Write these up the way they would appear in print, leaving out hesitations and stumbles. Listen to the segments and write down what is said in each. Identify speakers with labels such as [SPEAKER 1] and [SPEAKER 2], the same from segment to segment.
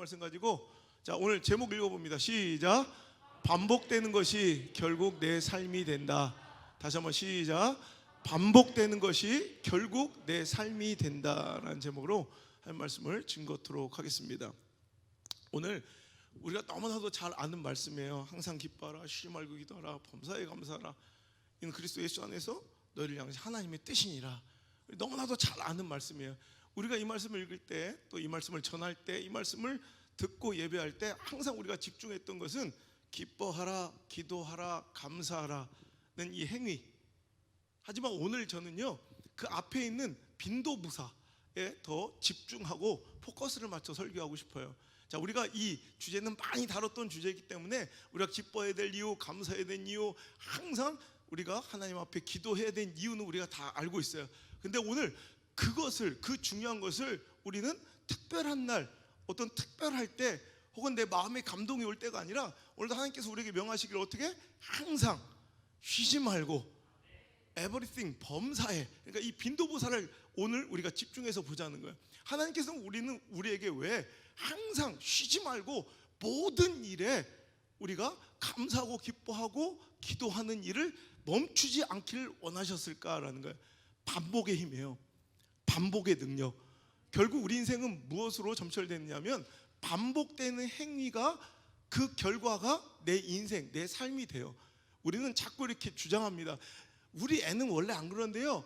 [SPEAKER 1] 말씀 가지고 자 오늘 제목 읽어봅니다. 시작. 반복되는 것이 결국 내 삶이 된다. 다시 한번 시작. 반복되는 것이 결국 내 삶이 된다라는 제목으로 한 말씀을 증거토록 하겠습니다. 오늘 우리가 너무나도 잘 아는 말씀이에요. 항상 기뻐하라, 쉬지 말고 기도하라, 범사에 감사하라. 이는 그리스도 예수 안에서 너희를 향해 하나님의 뜻이니라. 너무나도 잘 아는 말씀이에요. 우리가 이 말씀을 읽을 때, 또 이 말씀을 전할 때, 이 말씀을 듣고 예배할 때 항상 우리가 집중했던 것은 기뻐하라, 기도하라, 감사하라는 이 행위. 하지만 오늘 저는요, 그 앞에 있는 빈도부사에 더 집중하고 포커스를 맞춰 설교하고 싶어요. 자, 우리가 이 주제는 많이 다뤘던 주제이기 때문에 우리가 기뻐해야 될 이유, 감사해야 될 이유, 항상 우리가 하나님 앞에 기도해야 될 이유는 우리가 다 알고 있어요. 근데 오늘 그것을, 그 중요한 것을 우리는 특별한 날, 어떤 특별할 때, 혹은 내 마음에 감동이 올 때가 아니라 오늘도 하나님께서 우리에게 명하시기를 어떻게? 항상 쉬지 말고 everything, 범사에. 그러니까 이 빈도부사를 오늘 우리가 집중해서 보자는 거예요. 하나님께서는 우리에게 왜 항상 쉬지 말고 모든 일에 우리가 감사하고 기뻐하고 기도하는 일을 멈추지 않기를 원하셨을까라는 거예요. 반복의 힘이에요. 반복의 능력. 결국 우리 인생은 무엇으로 점철되느냐면 반복되는 행위가, 그 결과가 내 인생, 내 삶이 돼요. 우리는 자꾸 이렇게 주장합니다. 우리 애는 원래 안 그런데요,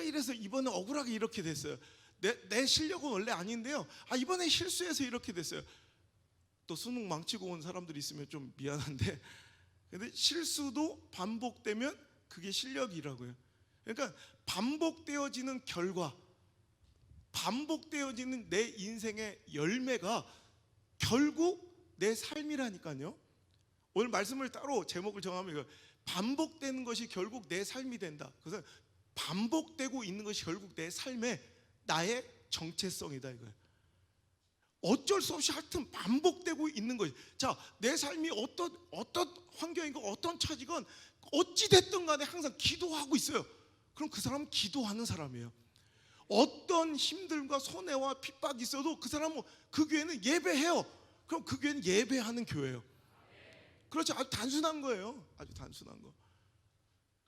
[SPEAKER 1] 이래서 이번에 억울하게 이렇게 됐어요. 내 실력은 원래 아닌데요, 이번에 실수해서 이렇게 됐어요. 또 수능 망치고 온 사람들이 있으면 좀 미안한데, 근데 실수도 반복되면 그게 실력이라고요. 그러니까 반복되어지는 결과, 반복되어지는 내 인생의 열매가 결국 내 삶이라니까요. 오늘 말씀을 따로 제목을 정하면 이거, 반복되는 것이 결국 내 삶이 된다. 그래서 반복되고 있는 것이 결국 내 삶의 나의 정체성이다 이거예요. 어쩔 수 없이 하여튼 반복되고 있는 것이. 자, 내 삶이 어떤 환경이건 어떤 처지건 어찌 됐든 간에 항상 기도하고 있어요. 그럼 그 사람은 기도하는 사람이에요. 어떤 힘들과 손해와 핍박이 있어도 그 사람은, 그 교회는 예배해요. 그럼 그 교회는 예배하는 교회예요. 그렇죠. 아주 단순한 거예요. 아주 단순한 거.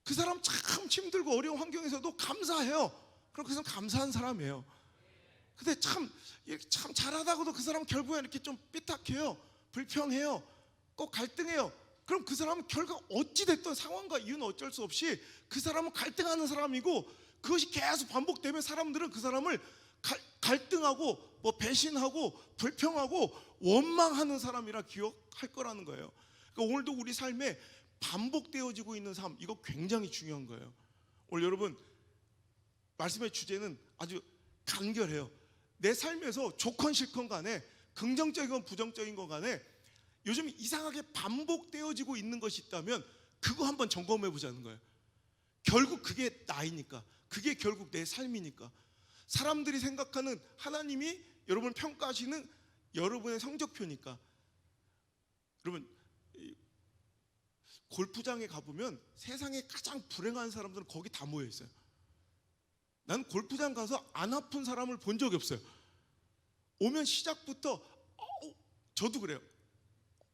[SPEAKER 1] 그 사람 참 힘들고 어려운 환경에서도 감사해요. 그럼 그 사람 감사한 사람이에요. 근데 참 잘하다가도 그 사람 결국에 이렇게 좀 삐딱해요. 불평해요. 꼭 갈등해요. 그럼 그 사람은 결과 어찌 됐든 상황과 이유는 어쩔 수 없이 그 사람은 갈등하는 사람이고, 그것이 계속 반복되면 사람들은 그 사람을 갈등하고 배신하고 불평하고 원망하는 사람이라 기억할 거라는 거예요. 그러니까 오늘도 우리 삶에 반복되어지고 있는 삶, 이거 굉장히 중요한 거예요. 오늘 여러분 말씀의 주제는 아주 간결해요. 내 삶에서 좋건 싫건 간에, 긍정적이건 부정적인 건 간에 요즘 이상하게 반복되어지고 있는 것이 있다면 그거 한번 점검해 보자는 거예요. 결국 그게 나이니까, 그게 결국 내 삶이니까. 사람들이 생각하는 하나님이 여러분을 평가하시는 여러분의 성적표니까. 여러분 골프장에 가보면 세상에 가장 불행한 사람들은 거기 다 모여 있어요. 난 골프장 가서 안 아픈 사람을 본 적이 없어요. 오면 시작부터 저도 그래요.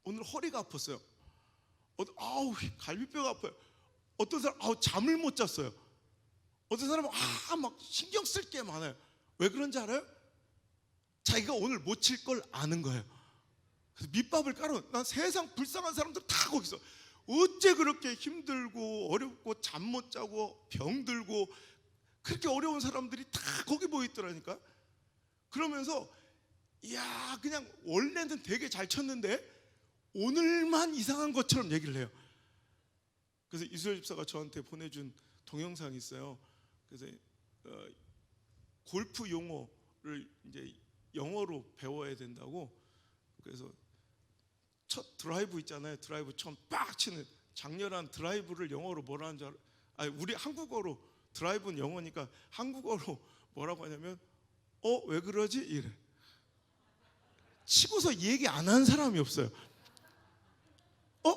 [SPEAKER 1] 오늘 허리가 아팠어요. 갈비뼈가 아파요. 어떤 사람 잠을 못 잤어요. 어떤 사람은 막 신경 쓸 게 많아요. 왜 그런지 알아요? 자기가 오늘 못 칠 걸 아는 거예요. 그래서 밑밥을 깔아놓은, 난 세상 불쌍한 사람들 다 거기 있어. 어째 그렇게 힘들고 어렵고 잠 못 자고 병들고 그렇게 어려운 사람들이 다 거기 모여 있더라니까. 그러면서 그냥 원래는 되게 잘 쳤는데 오늘만 이상한 것처럼 얘기를 해요. 그래서 이수열 집사가 저한테 보내준 동영상이 있어요. 그래서 골프 용어를 이제 영어로 배워야 된다고. 그래서 첫 드라이브 있잖아요. 드라이브 처음 빡 치는 장렬한 드라이브를 영어로 뭐라는 줄 알아요? 우리 한국어로 드라이브는 영어니까 한국어로 뭐라고 하냐면 왜 그러지? 이래. 치고서 얘기 안 한 사람이 없어요.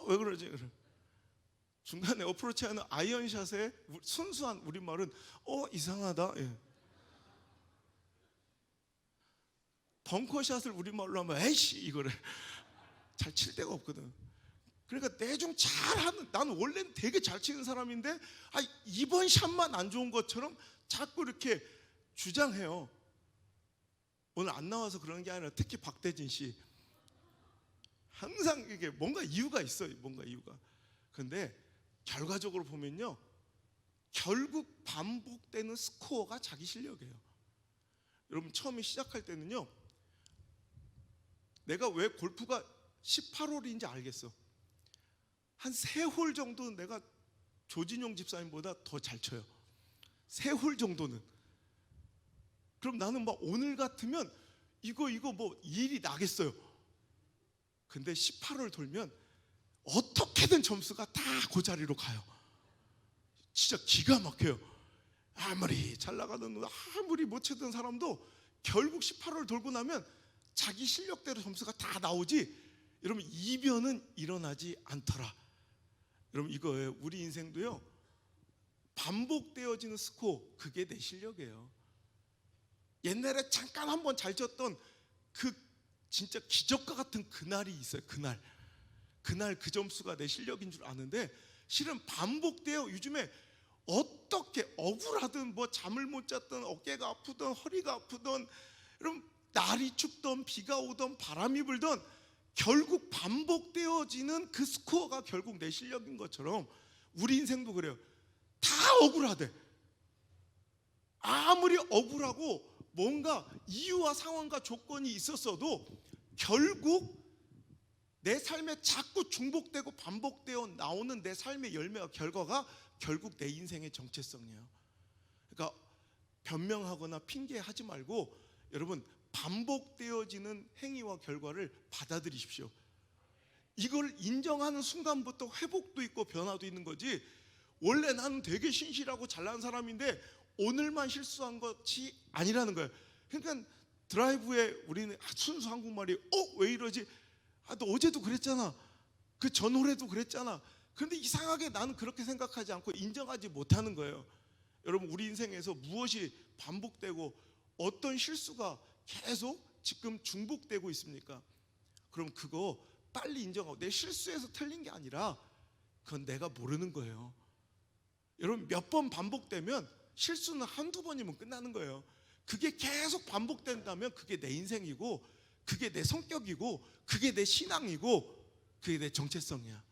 [SPEAKER 1] 왜 그러지? 그래. 중간에 어프로치하는 아이언샷의 순수한 우리말은 이상하다. 예. 벙커샷을 우리말로 하면 에이씨 이거를 잘 칠 데가 없거든. 그러니까 내중 잘하는, 나는 원래는 되게 잘 치는 사람인데 이번 샷만 안 좋은 것처럼 자꾸 이렇게 주장해요. 오늘 안 나와서 그러는 게 아니라 특히 박대진 씨 항상 이게 뭔가 이유가 있어요. 뭔가 이유가. 근데 결과적으로 보면요, 결국 반복되는 스코어가 자기 실력이에요. 여러분 처음에 시작할 때는요, 내가 왜 골프가 18홀인지 알겠어. 한 3홀 정도는 내가 조진용 집사님보다 더 잘 쳐요. 3홀 정도는. 그럼 나는 막 오늘 같으면 이거 뭐 일이 나겠어요. 근데 18홀 돌면 어떻게든 점수가 다 그 자리로 가요. 진짜 기가 막혀요. 아무리 잘 나가던, 아무리 못 치던 사람도 결국 18홀 돌고 나면 자기 실력대로 점수가 다 나오지, 여러분 이변은 일어나지 않더라. 여러분 이거예요. 우리 인생도요, 반복되어지는 스코어, 그게 내 실력이에요. 옛날에 잠깐 한번 잘 쳤던 그 진짜 기적과 같은 그날이 있어요. 그날 그 점수가 내 실력인 줄 아는데, 실은 반복되어 요즘에 어떻게 억울하든 뭐 잠을 못 잤든 어깨가 아프든 허리가 아프든, 여러분 날이 춥든 비가 오든 바람이 불든 결국 반복되어지는 그 스코어가 결국 내 실력인 것처럼 우리 인생도 그래요. 다 억울하대. 아무리 억울하고 뭔가 이유와 상황과 조건이 있었어도 결국 내 삶에 자꾸 중복되고 반복되어 나오는 내 삶의 열매와 결과가 결국 내 인생의 정체성이에요. 그러니까 변명하거나 핑계하지 말고 여러분 반복되어지는 행위와 결과를 받아들이십시오. 이걸 인정하는 순간부터 회복도 있고 변화도 있는 거지, 원래 나는 되게 신실하고 잘난 사람인데 오늘만 실수한 것이 아니라는 거예요. 그러니까 드라이브에 우리는 순수 한국말이 왜 이러지? 너 어제도 그랬잖아. 그 전홀에도 그랬잖아. 그런데 이상하게 나는 그렇게 생각하지 않고 인정하지 못하는 거예요. 여러분 우리 인생에서 무엇이 반복되고 어떤 실수가 계속 지금 중복되고 있습니까? 그럼 그거 빨리 인정하고, 내 실수에서 틀린 게 아니라 그건 내가 모르는 거예요. 여러분 몇 번 반복되면 실수는 한두 번이면 끝나는 거예요. 그게 계속 반복된다면 그게 내 인생이고, 그게 내 성격이고, 그게 내 신앙이고, 그게 내 정체성이야.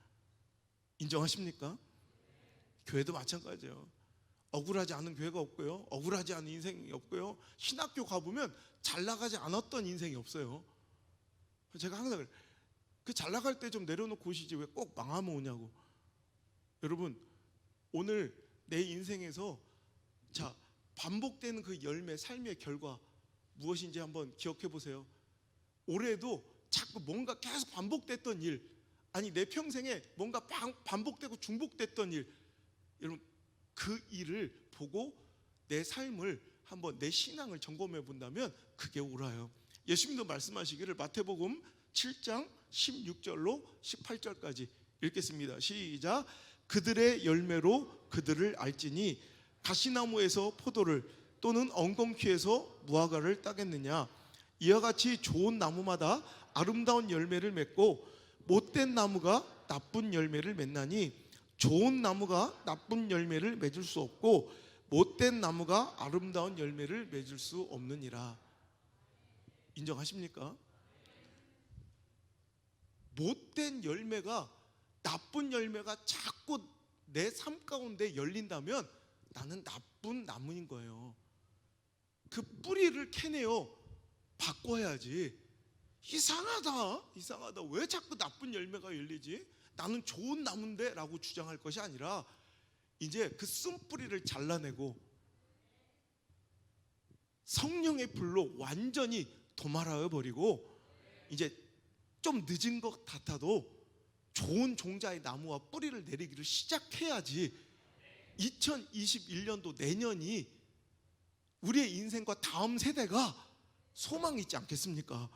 [SPEAKER 1] 인정하십니까? 교회도 마찬가지예요. 억울하지 않은 교회가 없고요, 억울하지 않은 인생이 없고요, 신학교 가보면 잘 나가지 않았던 인생이 없어요. 제가 항상 그 잘 나갈 때 좀 내려놓고 오시지 왜 꼭 망하면 오냐고. 여러분 오늘 내 인생에서 자 반복되는 그 열매, 삶의 결과 무엇인지 한번 기억해 보세요. 올해도 자꾸 뭔가 계속 반복됐던 일, 아니 내 평생에 뭔가 반복되고 중복됐던 일, 여러분 그 일을 보고 내 삶을 한번, 내 신앙을 점검해 본다면 그게 옳아요. 예수님도 말씀하시기를 마태복음 7장 16절로 18절까지 읽겠습니다. 시작. 그들의 열매로 그들을 알지니 가시나무에서 포도를 또는 엉겅퀴에서 무화과를 따겠느냐. 이와 같이 좋은 나무마다 아름다운 열매를 맺고 못된 나무가 나쁜 열매를 맺나니 좋은 나무가 나쁜 열매를 맺을 수 없고 못된 나무가 아름다운 열매를 맺을 수 없느니라. 인정하십니까? 못된 열매가, 나쁜 열매가 자꾸 내 삶 가운데 열린다면 나는 나쁜 나무인 거예요. 그 뿌리를 캐내어 바꿔야지. 이상하다 왜 자꾸 나쁜 열매가 열리지? 나는 좋은 나무인데 라고 주장할 것이 아니라 이제 그 쓴뿌리를 잘라내고 성령의 불로 완전히 도말하여 버리고, 이제 좀 늦은 것 같아도 좋은 종자의 나무와 뿌리를 내리기를 시작해야지 2021년도 내년이 우리의 인생과 다음 세대가 소망이 있지 않겠습니까?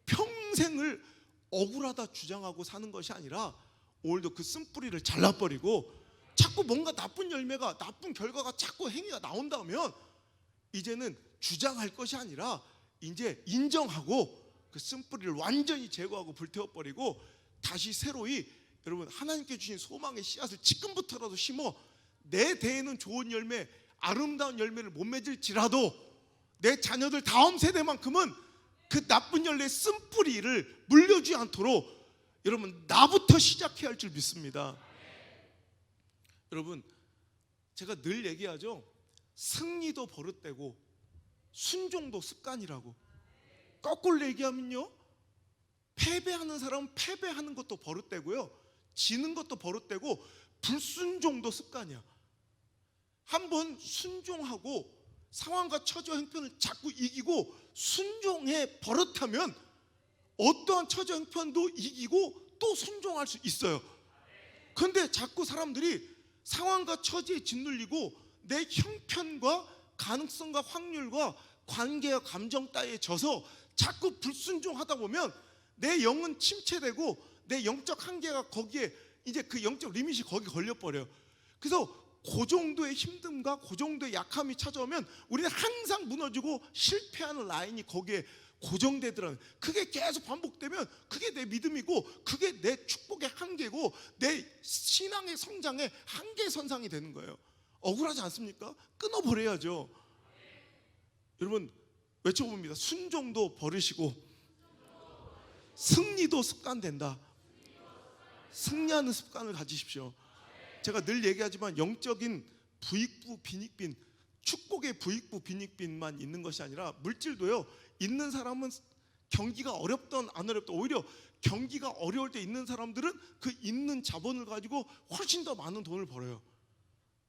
[SPEAKER 1] 평생을 억울하다 주장하고 사는 것이 아니라 오늘도 그 쓴뿌리를 잘라버리고, 자꾸 뭔가 나쁜 열매가, 나쁜 결과가 자꾸 행위가 나온다면 이제는 주장할 것이 아니라 이제 인정하고 그 쓴뿌리를 완전히 제거하고 불태워버리고 다시 새로이 여러분 하나님께 주신 소망의 씨앗을 지금부터라도 심어 내 대에는 좋은 열매, 아름다운 열매를 못 맺을지라도 내 자녀들 다음 세대만큼은 그 나쁜 열매의 쓴뿌리를 물려주지 않도록 여러분 나부터 시작해야 할 줄 믿습니다. 여러분 제가 늘 얘기하죠. 승리도 버릇되고 순종도 습관이라고. 거꾸로 얘기하면요, 패배하는 사람은 패배하는 것도 버릇되고요, 지는 것도 버릇되고 불순종도 습관이야. 한번 순종하고 상황과 처지와 형편을 자꾸 이기고 순종해 버릇하면 어떠한 처지와 형편도 이기고 또 순종할 수 있어요. 그런데 자꾸 사람들이 상황과 처지에 짓눌리고 내 형편과 가능성과 확률과 관계와 감정 따위에 져서 자꾸 불순종하다 보면 내 영은 침체되고 내 영적 한계가 거기에 이제 그 영적 리밋이 거기 걸려버려요. 그래서 그 정도의 힘듦과 그 정도의 약함이 찾아오면 우리는 항상 무너지고 실패하는 라인이 거기에 고정되더라고요. 그게 계속 반복되면 그게 내 믿음이고 그게 내 축복의 한계고 내 신앙의 성장의 한계선상이 되는 거예요. 억울하지 않습니까? 끊어버려야죠. 여러분 외쳐봅니다. 순종도 버리시고 승리도 습관된다. 승리하는 습관을 가지십시오. 제가 늘 얘기하지만 영적인 부익부 빈익빈, 축복의 부익부 빈익빈만 있는 것이 아니라 물질도요, 있는 사람은 경기가 어렵던 안 어렵던, 오히려 경기가 어려울 때 있는 사람들은 그 있는 자본을 가지고 훨씬 더 많은 돈을 벌어요.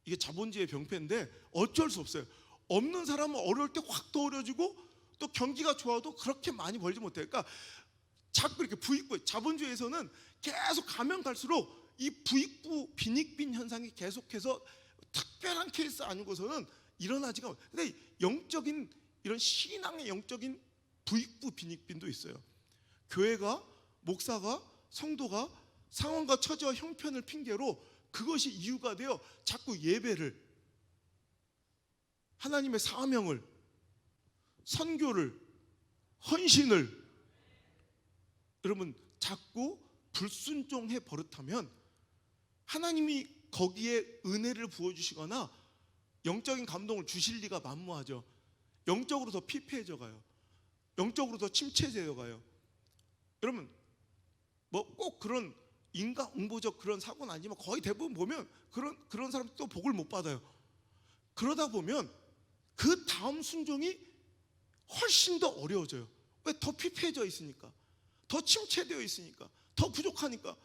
[SPEAKER 1] 이게 자본주의의 병폐인데 어쩔 수 없어요. 없는 사람은 어려울 때 확 더 어려지고 또 경기가 좋아도 그렇게 많이 벌지 못해요. 그러니까 자꾸 이렇게 부익부, 자본주의에서는 계속 가면 갈수록 이 부익부 빈익빈 현상이 계속해서 특별한 케이스 아니고서는 일어나지가 않아요. 근데 영적인 이런 신앙의 영적인 부익부 빈익빈도 있어요. 교회가, 목사가, 성도가 상황과 처지와 형편을 핑계로 그것이 이유가 되어 자꾸 예배를, 하나님의 사명을, 선교를, 헌신을 여러분 자꾸 불순종해 버릇하면 하나님이 거기에 은혜를 부어주시거나 영적인 감동을 주실 리가 만무하죠. 영적으로 더 피폐해져 가요. 영적으로 더 침체되어 가요. 여러분 뭐 꼭 그런 인과응보적 그런 사고는 아니지만 거의 대부분 보면 그런 사람들 또 복을 못 받아요. 그러다 보면 그 다음 순종이 훨씬 더 어려워져요. 왜? 더 피폐해져 있으니까, 더 침체되어 있으니까, 더 부족하니까.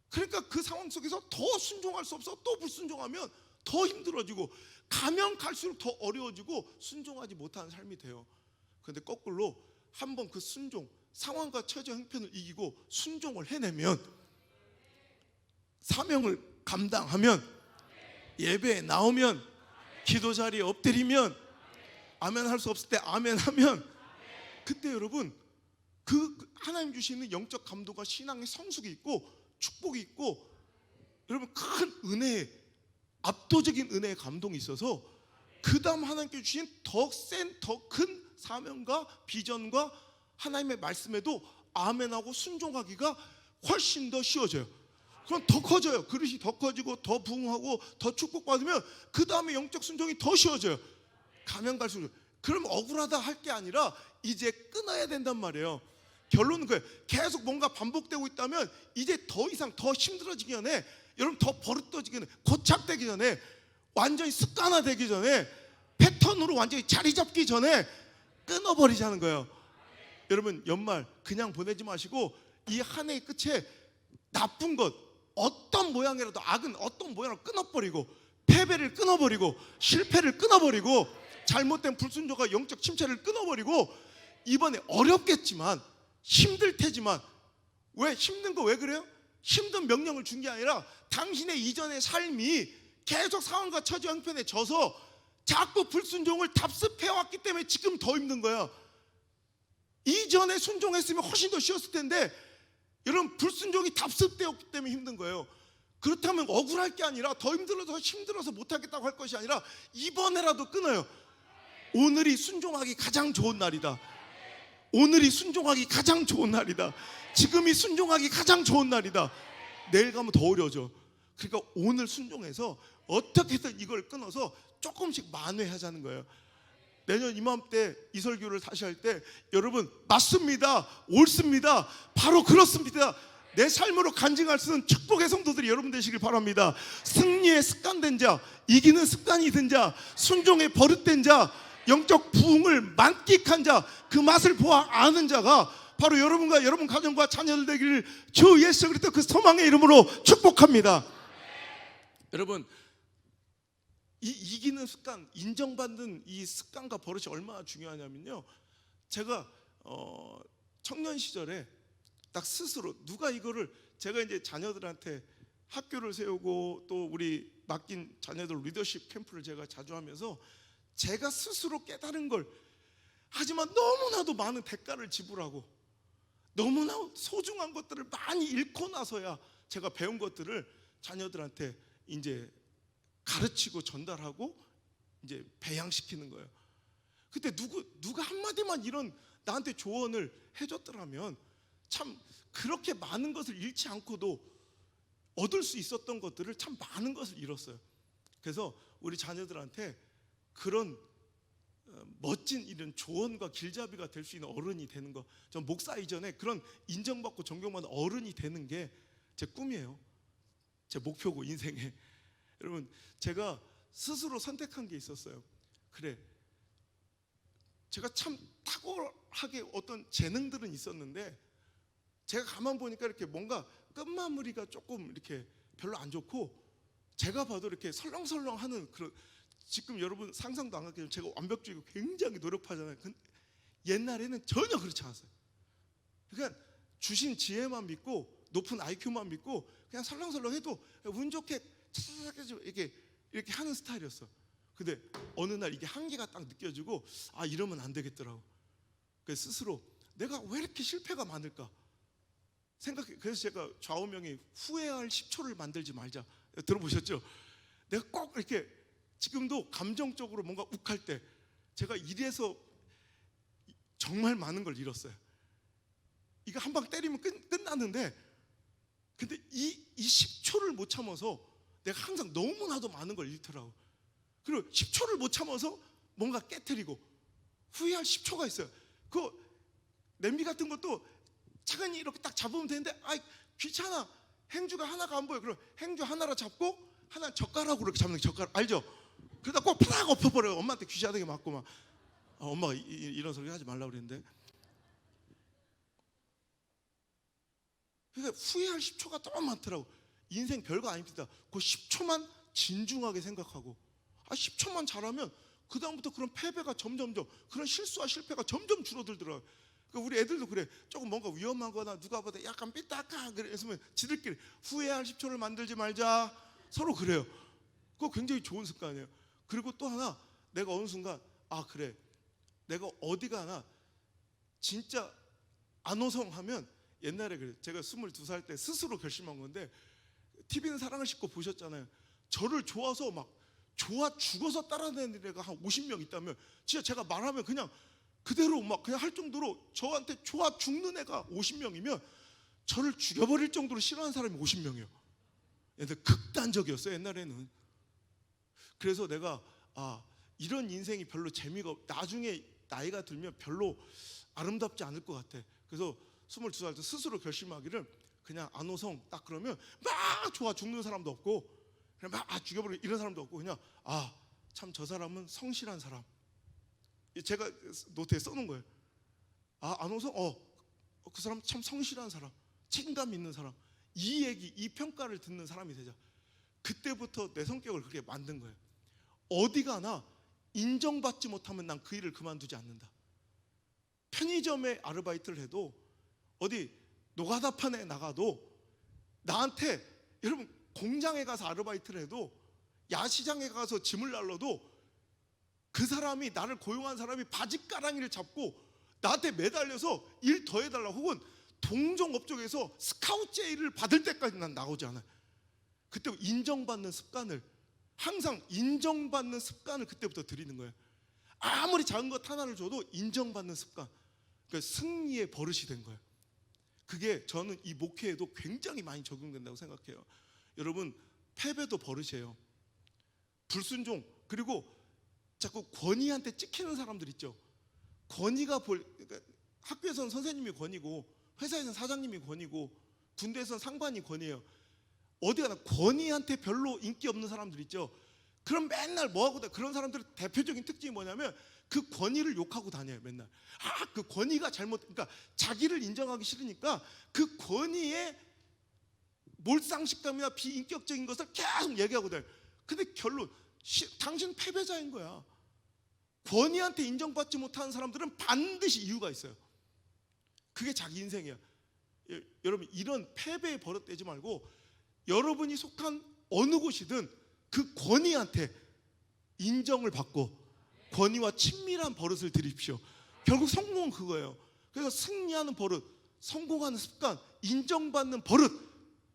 [SPEAKER 1] 그러니까 그 상황 속에서 더 순종할 수 없어. 또 불순종하면 더 힘들어지고 가면 갈수록 더 어려워지고 순종하지 못하는 삶이 돼요. 그런데 거꾸로 한번 그 순종, 상황과 처지 형편을 이기고 순종을 해내면, 사명을 감당하면, 예배에 나오면, 기도 자리에 엎드리면, 아멘 할 수 없을 때 아멘 하면, 그때 여러분 그 하나님 주시는 영적 감동과 신앙의 성숙이 있고 축복이 있고 여러분 큰 은혜의, 압도적인 은혜의 감동이 있어서 그 다음 하나님께 주신 더 센, 더 큰 사명과 비전과 하나님의 말씀에도 아멘하고 순종하기가 훨씬 더 쉬워져요. 그럼 더 커져요. 그릇이 더 커지고 더 부흥하고 더 축복받으면 그 다음에 영적 순종이 더 쉬워져요. 가면 갈수록. 그럼 억울하다 할 게 아니라 이제 끊어야 된단 말이에요. 결론은 그거예요. 계속 뭔가 반복되고 있다면 이제 더 이상 더 힘들어지기 전에, 여러분 더 버릇되기 전에, 고착되기 전에, 완전히 습관화되기 전에, 패턴으로 완전히 자리 잡기 전에 끊어버리자는 거예요. 여러분 연말 그냥 보내지 마시고 이 한 해의 끝에 나쁜 것, 어떤 모양이라도, 악은 어떤 모양으로 끊어버리고, 패배를 끊어버리고, 실패를 끊어버리고, 잘못된 불순종과 영적 침체를 끊어버리고, 이번에 어렵겠지만 힘들 테지만, 왜 힘든 거 왜 그래요? 힘든 명령을 준 게 아니라 당신의 이전의 삶이 계속 상황과 처지 형편에 져서 자꾸 불순종을 답습해왔기 때문에 지금 더 힘든 거예요. 이전에 순종했으면 훨씬 더 쉬웠을 텐데 여러분 불순종이 답습되었기 때문에 힘든 거예요. 그렇다면 억울할 게 아니라 더 힘들어서 못하겠다고 할 것이 아니라 이번에라도 끊어요. 오늘이 순종하기 가장 좋은 날이다. 오늘이 순종하기 가장 좋은 날이다. 지금이 순종하기 가장 좋은 날이다. 내일 가면 더 어려워져. 그러니까 오늘 순종해서 어떻게든 이걸 끊어서 조금씩 만회하자는 거예요. 내년 이맘때 이 설교를 다시 할 때 여러분, 맞습니다, 옳습니다, 바로 그렇습니다, 내 삶으로 간증할 수 있는 축복의 성도들이 여러분 되시길 바랍니다. 승리의 습관된 자, 이기는 습관이 든 자, 순종의 버릇된 자, 영적 부흥을 만끽한 자, 그 맛을 보아 아는 자가 바로 여러분과 여러분 가정과 자녀들 되기를 주 예수 그리스도 그 소망의 이름으로 축복합니다. 여러분, 이 이기는 습관, 인정받는 이 습관과 버릇이 얼마나 중요하냐면요, 제가 청년 시절에 딱 스스로 누가 이거를, 제가 이제 자녀들한테 학교를 세우고 또 우리 맡긴 자녀들 리더십 캠프를 제가 자주 하면서 제가 스스로 깨달은 걸, 하지만 너무나도 많은 대가를 지불하고 너무나 소중한 것들을 많이 잃고 나서야 제가 배운 것들을 자녀들한테 이제 가르치고 전달하고 이제 배양시키는 거예요. 그때 누가 한마디만 이런 나한테 조언을 해줬더라면 참 그렇게 많은 것을 잃지 않고도 얻을 수 있었던 것들을 참 많은 것을 잃었어요. 그래서 우리 자녀들한테 그런 멋진 이런 조언과 길잡이가 될 수 있는 어른이 되는 거, 전 목사 이전에 그런 인정받고 존경받는 어른이 되는 게 제 꿈이에요. 제 목표고 인생에. 여러분, 제가 스스로 선택한 게 있었어요. 그래, 제가 참 탁월하게 어떤 재능들은 있었는데 제가 가만 보니까 이렇게 뭔가 끝마무리가 조금 이렇게 별로 안 좋고, 제가 봐도 이렇게 설렁설렁하는 그런, 지금 여러분 상상도 안 하겠지만 제가 완벽주의고 굉장히 노력하잖아요. 근데 옛날에는 전혀 그렇지 않았어요. 그러니까 주신 지혜만 믿고 높은 IQ만 믿고 그냥 설렁설렁해도 운 좋게 이렇게 하는 스타일이었어. 근데 어느 날 이게 한계가 딱 느껴지고, 아, 이러면 안 되겠더라고. 그래서 스스로 내가 왜 이렇게 실패가 많을까 생각해. 그래서 제가 좌우명이 후회할 10초를 만들지 말자. 들어보셨죠? 내가 꼭 이렇게 지금도 감정적으로 뭔가 욱할 때 제가 이래서 정말 많은 걸 잃었어요. 이거 한 방 때리면 끝나는데, 근데 이 10초를 못 참아서 내가 항상 너무나도 많은 걸 잃더라고. 그리고 10초를 못 참아서 뭔가 깨트리고 후회할 10초가 있어요. 그 냄비 같은 것도 차근히 이렇게 딱 잡으면 되는데, 아이 귀찮아, 행주가 하나가 안 보여. 그럼 행주 하나로 잡고 하나 젓가락으로 이렇게 잡는 게, 젓가락 알죠? 그러다 꼭 팍 엎어버려요. 엄마한테 귀시하게 맞고 막, 엄마가 이런 소리 하지 말라고 그랬는데. 그러니까 후회할 10초가 너무 많더라고. 인생 별거 아닙니다. 그 10초만 진중하게 생각하고, 10초만 잘하면 그 다음부터 그런 패배가 점점점, 그런 실수와 실패가 점점 줄어들더라고요. 그러니까 우리 애들도 그래. 조금 뭔가 위험하거나 누가 보다 약간 삐딱하 그랬으면 지들끼리 후회할 10초를 만들지 말자, 서로 그래요. 그거 굉장히 좋은 습관이에요. 그리고 또 하나, 내가 어느 순간 그래, 내가 어디 가나 진짜 안호성하면, 옛날에 그래, 제가 22살 때 스스로 결심한 건데, TV는 사랑을 싣고 보셨잖아요. 저를 좋아서 막 좋아 죽어서 따라다니는 애가 한 50명 있다면, 진짜 제가 말하면 그냥 그대로 막 그냥 할 정도로, 저한테 좋아 죽는 애가 50명이면 저를 죽여버릴 정도로 싫어하는 사람이 50명이에요. 근데 극단적이었어요, 옛날에는. 그래서 내가 이런 인생이 별로 재미가 나중에 나이가 들면 별로 아름답지 않을 것 같아. 그래서 22살 때 스스로 결심하기를, 그냥 안호성 딱 그러면 막 좋아 죽는 사람도 없고, 그냥 막 죽여버리고 이런 사람도 없고, 그냥 참 저 사람은 성실한 사람. 제가 노트에 써놓은 거예요. 안호성, 그 사람 참 성실한 사람, 책임감 있는 사람. 이 얘기, 이 평가를 듣는 사람이 되자. 그때부터 내 성격을 그렇게 만든 거예요. 어디 가나 인정받지 못하면 난 그 일을 그만두지 않는다. 편의점에 아르바이트를 해도, 어디 노가다판에 나가도, 나한테, 여러분 공장에 가서 아르바이트를 해도, 야시장에 가서 짐을 날러도 그 사람이, 나를 고용한 사람이 바지가랑이를 잡고 나한테 매달려서 일 더 해달라, 혹은 동종업종에서 스카우트 제의를 받을 때까지 난 나오지 않아요. 그때 인정받는 습관을, 항상 인정받는 습관을 그때부터 들이는 거예요. 아무리 작은 것 하나를 줘도 인정받는 습관. 그러니까 승리의 버릇이 된 거예요. 그게 저는 이 목회에도 굉장히 많이 적용된다고 생각해요. 여러분, 패배도 버릇이에요. 불순종, 그리고 자꾸 권위한테 찍히는 사람들 있죠. 권위가 그러니까 학교에서는 선생님이 권위고, 회사에서는 사장님이 권위고, 군대에서는 상관이 권위예요. 어디 가나 권위한테 별로 인기 없는 사람들 있죠. 그럼 맨날 뭐하고 그런 사람들의 대표적인 특징이 뭐냐면 그 권위를 욕하고 다녀요. 맨날 그 권위가 그러니까 자기를 인정하기 싫으니까 그 권위에 몰상식감이나 비인격적인 것을 계속 얘기하고 다녀요. 근데 결론, 당신은 패배자인 거야. 권위한테 인정받지 못하는 사람들은 반드시 이유가 있어요. 그게 자기 인생이야. 여러분, 이런 패배에 버릇되지 말고 여러분이 속한 어느 곳이든 그 권위한테 인정을 받고 권위와 친밀한 버릇을 들이십시오. 결국 성공은 그거예요. 그래서 승리하는 버릇, 성공하는 습관, 인정받는 버릇,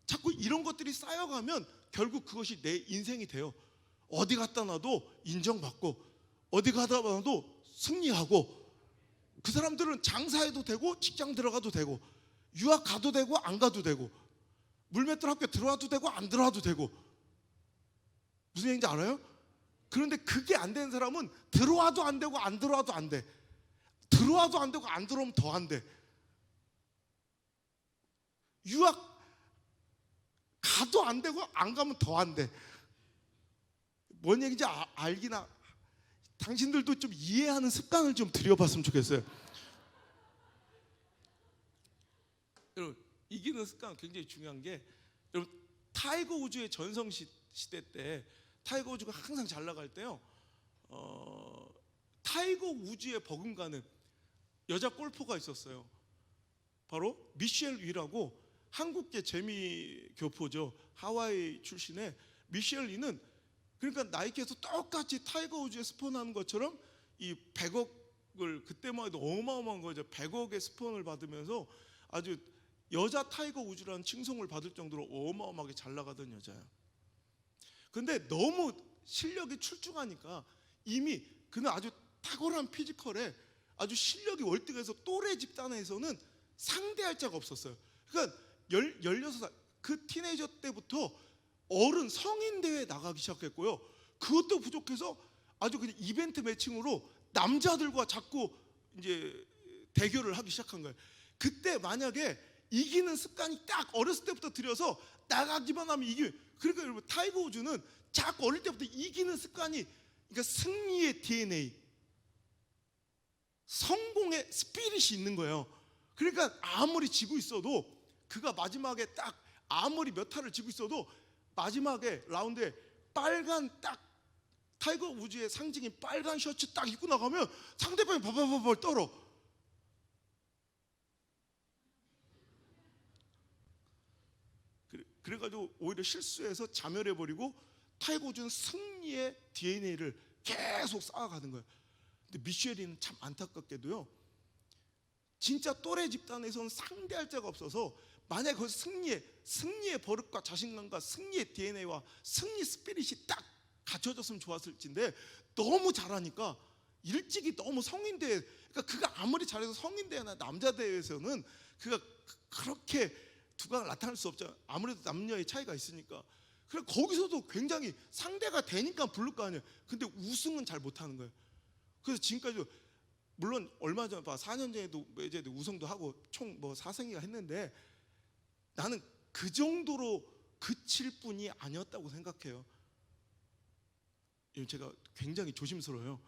[SPEAKER 1] 자꾸 이런 것들이 쌓여가면 결국 그것이 내 인생이 돼요. 어디 갔다 놔도 인정받고, 어디 가다 놔도 승리하고, 그 사람들은 장사해도 되고 직장 들어가도 되고, 유학 가도 되고 안 가도 되고, 물맷돌 학교 들어와도 되고 안 들어와도 되고. 무슨 얘기인지 알아요? 그런데 그게 안 되는 사람은 들어와도 안 되고 안 들어와도 안 돼. 들어와도 안 되고 안 들어오면 더 안 돼. 유학 가도 안 되고 안 가면 더 안 돼. 뭔 얘기인지 알기나, 당신들도 좀 이해하는 습관을 좀 들여봤으면 좋겠어요. 여러분, 이기는 습관 굉장히 중요한 게, 여러분, 타이거 우즈의 전성 시대 때 타이거 우즈가 항상 잘 나갈 때요, 타이거 우즈의 버금가는 여자 골퍼가 있었어요. 바로 미셸 위라고, 한국계 재미 교포죠. 하와이 출신의 미셸 위는, 그러니까 나이키에서 똑같이 타이거 우즈에 스폰하는 것처럼 이 100억을, 그때만 해도 어마어마한 거죠. 100억의 스폰을 받으면서 아주 여자 타이거 우즈라는 칭송을 받을 정도로 어마어마하게 잘 나가던 여자예요. 근데 너무 실력이 출중하니까 이미 그는 아주 탁월한 피지컬에 아주 실력이 월등해서 또래 집단에서는 상대할 자가 없었어요. 그러니까 16살, 그 티네이저 때부터 어른 성인 대회에 나가기 시작했고요. 그것도 부족해서 아주 그냥 이벤트 매칭으로 남자들과 자꾸 이제 대결을 하기 시작한 거예요. 그때 만약에 이기는 습관이 딱 어렸을 때부터 들여서 나가기만 하면 그러니까 여러분, 타이거 우즈는 자꾸 어릴 때부터 이기는 습관이, 그러니까 승리의 DNA, 성공의 스피릿이 있는 거예요. 그러니까 아무리 지고 있어도, 그가 마지막에 딱 아무리 몇 타를 지고 있어도 마지막에 라운드에 빨간 딱 타이거 우즈의 상징인 빨간 셔츠 딱 입고 나가면 상대방이 바바바바 떨어. 그래가지고 오히려 실수해서 자멸해버리고 타이거 우즈는 승리의 DNA를 계속 쌓아가는 거예요. 근데 미셸이는 참 안타깝게도요, 진짜 또래 집단에서는 상대할 자가 없어서, 만약에 거기서 승리의 버릇과 자신감과 승리의 DNA와 승리 스피릿이 딱 갖춰졌으면 좋았을진데, 너무 잘하니까 일찍이 너무 성인대회, 그러니까 그가 아무리 잘해서 성인대회나 남자대회에서는 그가 그렇게 두각을 나타낼 수 없잖아요. 아무래도 남녀의 차이가 있으니까. 그래 거기서도 굉장히 상대가 되니까 부를 거 아니에요. 근데 우승은 잘 못하는 거예요. 그래서 지금까지도, 물론 얼마 전에 4년 전에도 이제 우승도 하고 총 뭐 4승이가 했는데, 나는 그 정도로 그칠 뿐이 아니었다고 생각해요. 제가 굉장히 조심스러워요.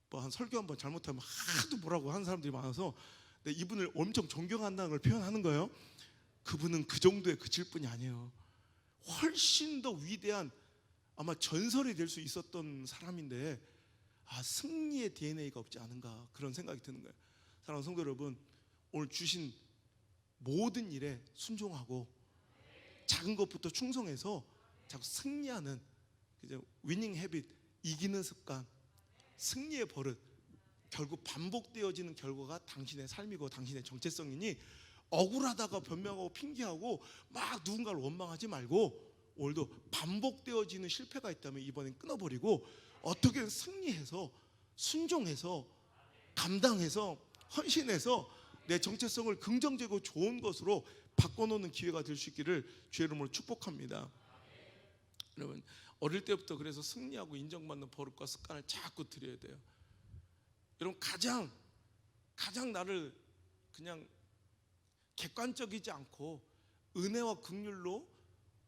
[SPEAKER 1] 뭐 한 설교 한번 잘못하면 하도 뭐라고 하는 사람들이 많아서, 근데 이분을 엄청 존경한다는 걸 표현하는 거예요. 그분은 그 정도에 그칠 뿐이 아니에요. 훨씬 더 위대한, 아마 전설이 될 수 있었던 사람인데, 승리의 DNA가 없지 않은가, 그런 생각이 드는 거예요. 사랑하는 성도 여러분, 오늘 주신 모든 일에 순종하고 작은 것부터 충성해서 자꾸 승리하는 위닝 헤빗, 이기는 습관, 승리의 버릇, 결국 반복되어지는 결과가 당신의 삶이고 당신의 정체성이니, 억울하다가 변명하고 핑계하고 막 누군가를 원망하지 말고, 오늘도 반복되어지는 실패가 있다면 이번엔 끊어버리고 어떻게든 승리해서 순종해서 감당해서 헌신해서 내 정체성을 긍정적이고 좋은 것으로 바꿔놓는 기회가 될 수 있기를 주의 이름으로 축복합니다. 여러분, 어릴 때부터 그래서 승리하고 인정받는 버릇과 습관을 자꾸 들여야 돼요. 여러분, 가장 나를 그냥 객관적이지 않고 은혜와 긍휼로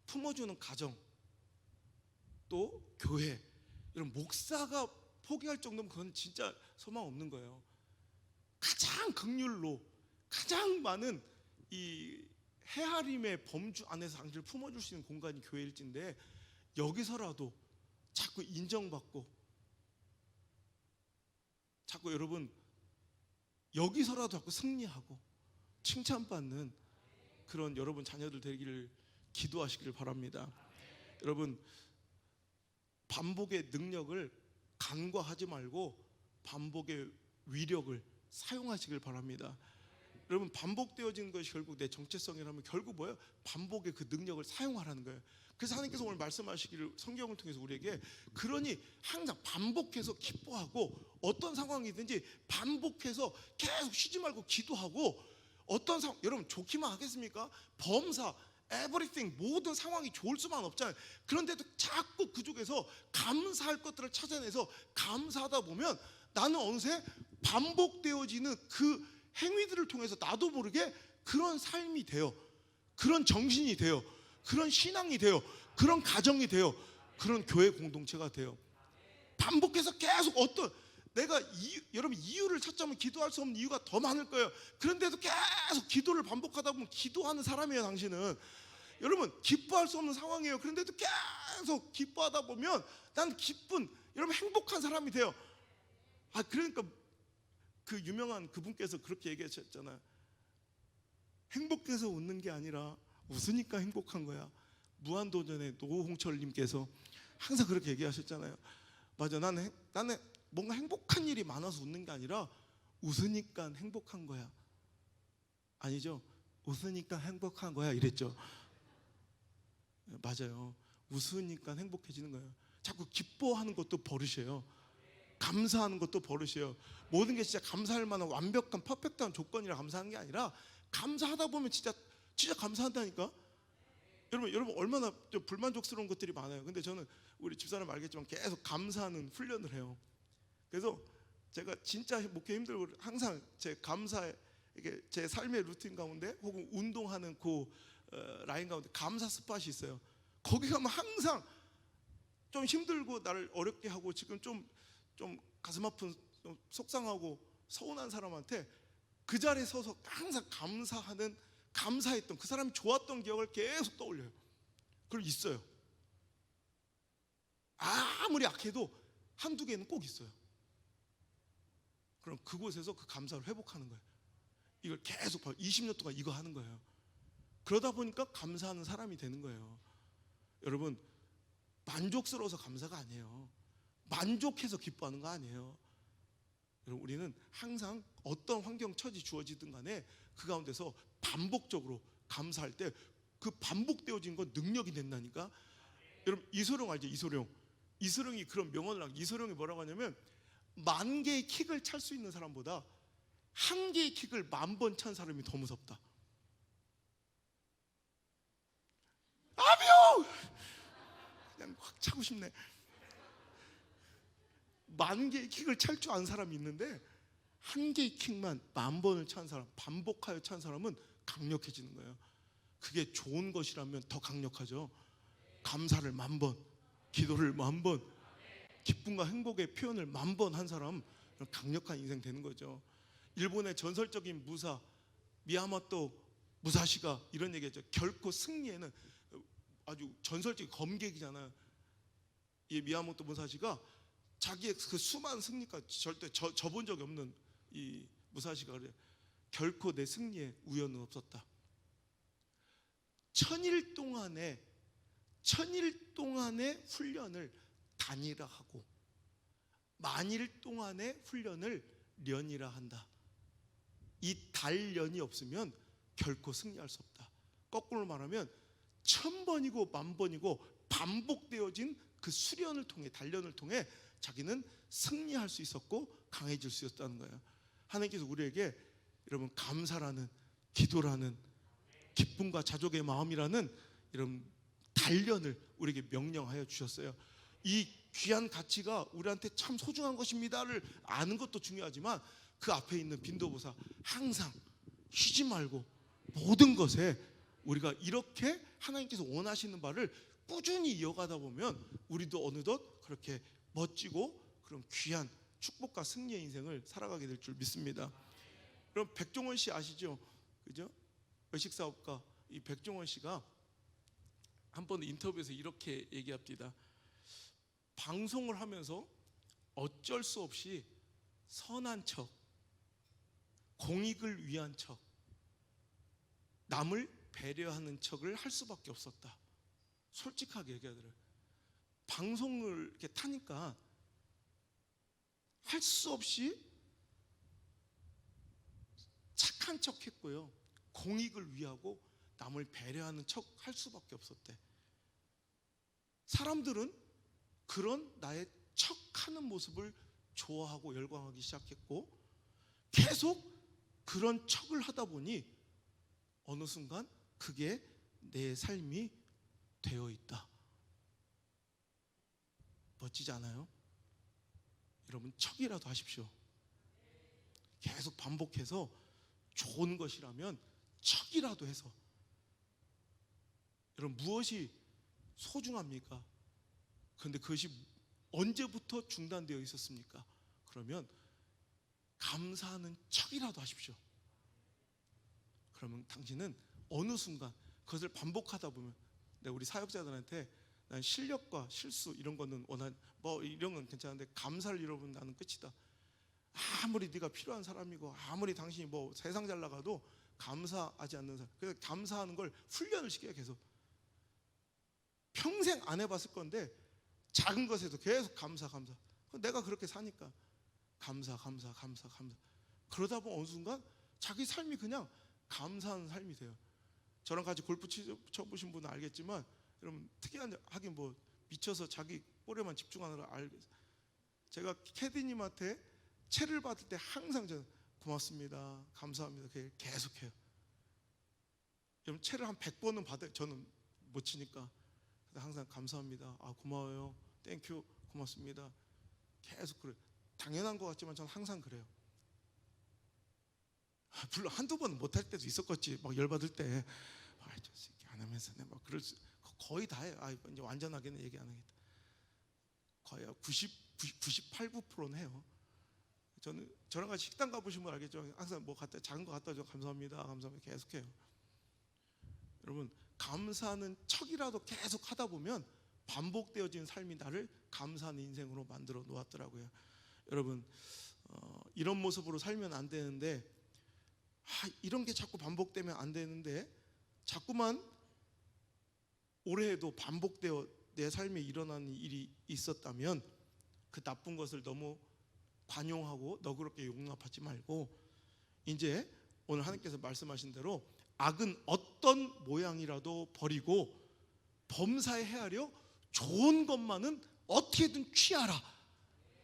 [SPEAKER 1] 품어주는 가정, 또 교회, 이런 목사가 포기할 정도면 그건 진짜 소망 없는 거예요. 가장 긍휼로 가장 많은 이 헤아림의 범주 안에서 당신을 품어줄 수 있는 공간이 교회일진데, 여기서라도 자꾸 인정받고, 자꾸 여러분 여기서라도 자꾸 승리하고 칭찬받는 그런 여러분 자녀들 되기를 기도하시기를 바랍니다. 여러분, 반복의 능력을 간과하지 말고 반복의 위력을 사용하시길 바랍니다. 여러분, 반복되어지는 것이 결국 내 정체성이라면 결국 뭐예요? 반복의 그 능력을 사용하라는 거예요. 그래서 하나님께서 오늘 말씀하시기를 성경을 통해서 우리에게, 그러니 항상 반복해서 기뻐하고, 어떤 상황이든지 반복해서 계속 쉬지 말고 기도하고, 어떤 상황, 여러분 좋기만 하겠습니까? 범사, everything, 모든 상황이 좋을 수만 없잖아요. 그런데도 자꾸 그쪽에서 감사할 것들을 찾아내서 감사하다 보면 나는 어느새 반복되어지는 그 행위들을 통해서 나도 모르게 그런 삶이 돼요. 그런 정신이 돼요. 그런 신앙이 돼요. 그런 가정이 돼요. 그런 교회 공동체가 돼요. 반복해서 계속 어떤, 내가 여러분 이유를 찾자면 기도할 수 없는 이유가 더 많을 거예요. 그런데도 계속 기도를 반복하다 보면 기도하는 사람이에요. 당신은 여러분 기뻐할 수 없는 상황이에요. 그런데도 계속 기뻐하다 보면 난 기쁜, 여러분 행복한 사람이 돼요. 그러니까 그 유명한 그분께서 그렇게 얘기하셨잖아요. 행복해서 웃는 게 아니라 웃으니까 행복한 거야. 무한도전의 노홍철님께서 항상 그렇게 얘기하셨잖아요. 맞아, 나는 뭔가 행복한 일이 많아서 웃는 게 아니라 웃으니까 행복한 거야. 아니죠? 웃으니까 행복한 거야 이랬죠. 맞아요. 웃으니까 행복해지는 거예요. 자꾸 기뻐하는 것도 버릇이에요. 감사하는 것도 버릇이에요. 모든 게 진짜 감사할 만한 완벽한 퍼펙트한 조건이라 감사하는 게 아니라, 감사하다 보면 진짜 감사한다니까. 여러분 얼마나 불만족스러운 것들이 많아요. 근데 저는 우리 집사람 알겠지만 계속 감사하는 훈련을 해요. 그래서 제가 진짜 목회 힘들고 항상 제 감사에, 이게 제 삶의 루틴 가운데 혹은 운동하는 그 라인 가운데 감사 스팟이 있어요. 거기 가면 항상 좀 힘들고 나를 어렵게 하고 지금 좀 가슴 아픈, 좀 속상하고 서운한 사람한테 그 자리에 서서 항상 감사했던 그 사람이 좋았던 기억을 계속 떠올려요. 그걸 있어요. 아무리 약해도 한두 개는 꼭 있어요. 그럼 그곳에서 그 감사를 회복하는 거예요. 이걸 계속 20년 동안 이거 하는 거예요. 그러다 보니까 감사하는 사람이 되는 거예요. 여러분, 만족스러워서 감사가 아니에요. 만족해서 기뻐하는 거 아니에요. 여러분, 우리는 항상 어떤 환경 처지 주어지든 간에 그 가운데서 반복적으로 감사할 때 그 반복되어진 건 능력이 된다니까. 여러분, 이소룡 알죠? 이소룡이 그런 명언을 하고, 이소룡이 뭐라고 하냐면, 10,000개의 킥을 찰 수 있는 사람보다 1개의 킥을 10,000번 찬 사람이 더 무섭다. 아비오! 그냥 확 차고 싶네. 10,000개의 킥을 찰 줄 아는 사람이 있는데 1개의 킥만 10,000번을 찬 사람, 반복하여 찬 사람은 강력해지는 거예요. 그게 좋은 것이라면 더 강력하죠. 감사를 10,000번, 기도를 10,000번, 기쁨과 행복의 표현을 10,000번 한 사람, 강력한 인생 되는 거죠. 일본의 전설적인 무사 미야모토 무사시가 이런 얘기했죠. 결코 승리에는, 아주 전설적인 검객이잖아요. 이 미야모토 무사시가 자기의 그 수많은 승리까지 절대 져본 적이 없는 이 무사시가 그래요. 결코 내 승리에 우연은 없었다. 1000일 동안의 훈련을 단이라 하고, 만일 동안의 훈련을 련이라 한다. 이 단련이 없으면 결코 승리할 수 없다. 거꾸로 말하면 1000번이고 10,000번이고 반복되어진 그 수련을 통해, 단련을 통해 자기는 승리할 수 있었고 강해질 수 있었다는 거예요. 하나님께서 우리에게 여러분 감사라는, 기도라는, 기쁨과 자족의 마음이라는 이런 단련을 우리에게 명령하여 주셨어요. 이 귀한 가치가 우리한테 참 소중한 것입니다를 아는 것도 중요하지만 그 앞에 있는 빈도보사 항상 쉬지 말고 모든 것에 우리가 이렇게 하나님께서 원하시는 바를 꾸준히 이어가다 보면 우리도 어느덧 그렇게 멋지고 그런 귀한 축복과 승리의 인생을 살아가게 될 줄 믿습니다. 그럼 백종원 씨 아시죠? 그죠? 외식사업가 이 백종원 씨가 한 번 인터뷰에서 이렇게 얘기합니다. 방송을 하면서 어쩔 수 없이 선한 척, 공익을 위한 척, 남을 배려하는 척을 할 수밖에 없었다. 솔직하게 얘기하더라고요. 방송을 이렇게 타니까 할 수 없이 착한 척 했고요, 공익을 위하고 남을 배려하는 척 할 수밖에 없었대. 사람들은 그런 나의 척하는 모습을 좋아하고 열광하기 시작했고 계속 그런 척을 하다 보니 어느 순간 그게 내 삶이 되어 있다. 멋지지 않아요? 여러분, 척이라도 하십시오. 계속 반복해서 좋은 것이라면 척이라도 해서. 여러분, 무엇이 소중합니까? 그런데 그것이 언제부터 중단되어 있었습니까? 그러면 감사하는 척이라도 하십시오. 그러면 당신은 어느 순간 그것을 반복하다 보면, 우리 사역자들한테 난 실력과 실수 이런 거는 뭐 이런 건 괜찮은데 감사를 잃어버리면 나는 끝이다. 아무리 네가 필요한 사람이고 아무리 당신이 뭐 세상 잘 나가도 감사하지 않는 사람, 그래서 감사하는 걸 훈련을 시켜요. 계속 평생 안 해봤을 건데 작은 것에도 계속 감사. 내가 그렇게 사니까 감사. 그러다 보면 어느 순간 자기 삶이 그냥 감사하는 삶이 돼요. 저랑 같이 골프 쳐보신 분은 알겠지만 여러분, 특이한, 하긴 뭐 미쳐서 자기 볼에만 집중하느라 알겠어요. 제가 캐디님한테 채를 받을 때 항상 저는 고맙습니다, 감사합니다 계속해요. 여러분, 채를 한 100번은 받아요. 저는 못 치니까. 항상 감사합니다, 고마워요, 땡큐, 고맙습니다, 계속 그래요. 당연한 것 같지만 저는 항상 그래요. 물론 한두 번은 못할 때도 있었겠지. 막 열받을 때 저 새끼 안 하면서 막 그럴 수, 거의 다 해요. 이제 완전하게는 얘기 안 하겠다. 거의 98, 9%는 해요. 저랑 같이 식당 가보신 분 알겠죠? 항상 뭐 작은 거 갖다 줘, 감사합니다 계속해요. 여러분, 감사하는 척이라도 계속 하다 보면 반복되어지는 삶이 나를 감사하는 인생으로 만들어 놓았더라고요. 여러분, 이런 모습으로 살면 안 되는데, 이런 게 자꾸 반복되면 안 되는데, 자꾸만 올해에도 반복되어 내 삶에 일어나는 일이 있었다면 그 나쁜 것을 너무 관용하고 너그럽게 용납하지 말고, 이제 오늘 하나님께서 말씀하신 대로 악은 어떤 모양이라도 버리고 범사에 헤아려 좋은 것만은 어떻게든 취하라.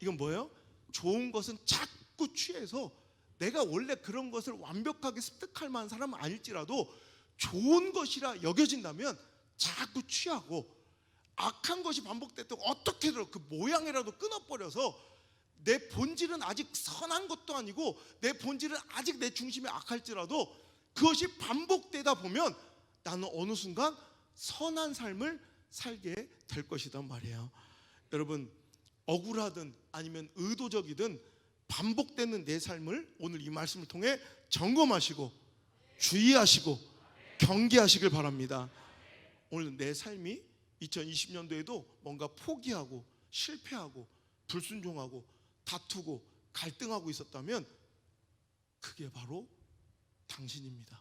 [SPEAKER 1] 이건 뭐예요? 좋은 것은 자꾸 취해서 내가 원래 그런 것을 완벽하게 습득할 만한 사람은 아닐지라도 좋은 것이라 여겨진다면 자꾸 취하고, 악한 것이 반복됐다고 어떻게든 그 모양이라도 끊어버려서 내 본질은 아직 선한 것도 아니고 내 본질은 아직 내 중심이 악할지라도 그것이 반복되다 보면 나는 어느 순간 선한 삶을 살게 될 것이란 말이에요. 여러분, 억울하든 아니면 의도적이든 반복되는 내 삶을 오늘 이 말씀을 통해 점검하시고 주의하시고 경계하시길 바랍니다. 오늘 내 삶이 2020년도에도 뭔가 포기하고 실패하고 불순종하고 다투고 갈등하고 있었다면 그게 바로 당신입니다.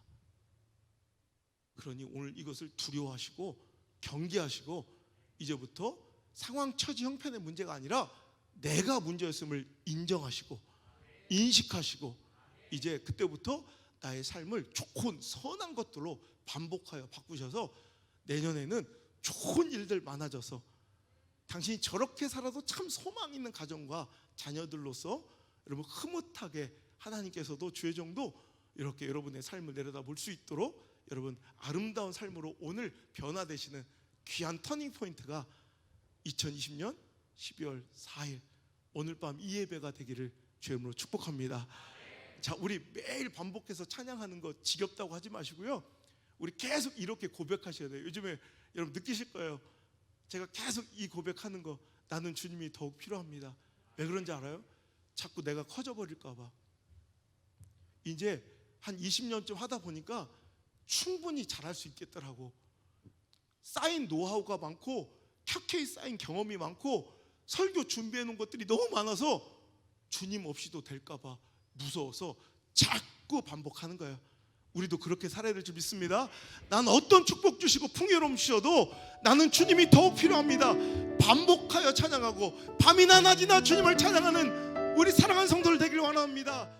[SPEAKER 1] 그러니 오늘 이것을 두려워하시고 경계하시고 이제부터 상황, 처지, 형편의 문제가 아니라 내가 문제였음을 인정하시고 인식하시고 이제 그때부터 나의 삶을 좋은 선한 것들로 반복하여 바꾸셔서 내년에는 좋은 일들 많아져서 당신이 저렇게 살아도 참 소망 있는 가정과 자녀들로서 여러분 흐뭇하게 하나님께서도 주의 종도 이렇게 여러분의 삶을 내려다볼 수 있도록 여러분 아름다운 삶으로 오늘 변화되시는 귀한 터닝 포인트가 2020년 12월 4일 오늘 밤 이 예배가 되기를 주의 이름으로 축복합니다. 자, 우리 매일 반복해서 찬양하는 거 지겹다고 하지 마시고요. 우리 계속 이렇게 고백하셔야 돼요. 요즘에 여러분 느끼실 거예요. 제가 계속 이 고백하는 거, 나는 주님이 더욱 필요합니다. 왜 그런지 알아요? 자꾸 내가 커져버릴까 봐. 이제 한 20년쯤 하다 보니까 충분히 잘할 수 있겠더라고. 쌓인 노하우가 많고 켜켜이 쌓인 경험이 많고 설교 준비해 놓은 것들이 너무 많아서 주님 없이도 될까 봐 무서워서 자꾸 반복하는 거예요. 우리도 그렇게 살아야 될 줄 믿습니다. 난 어떤 축복 주시고 풍요로움 주셔도 나는 주님이 더욱 필요합니다. 반복하여 찬양하고 밤이나 낮이나 주님을 찬양하는 우리 사랑하는 성도들 되기를 원합니다.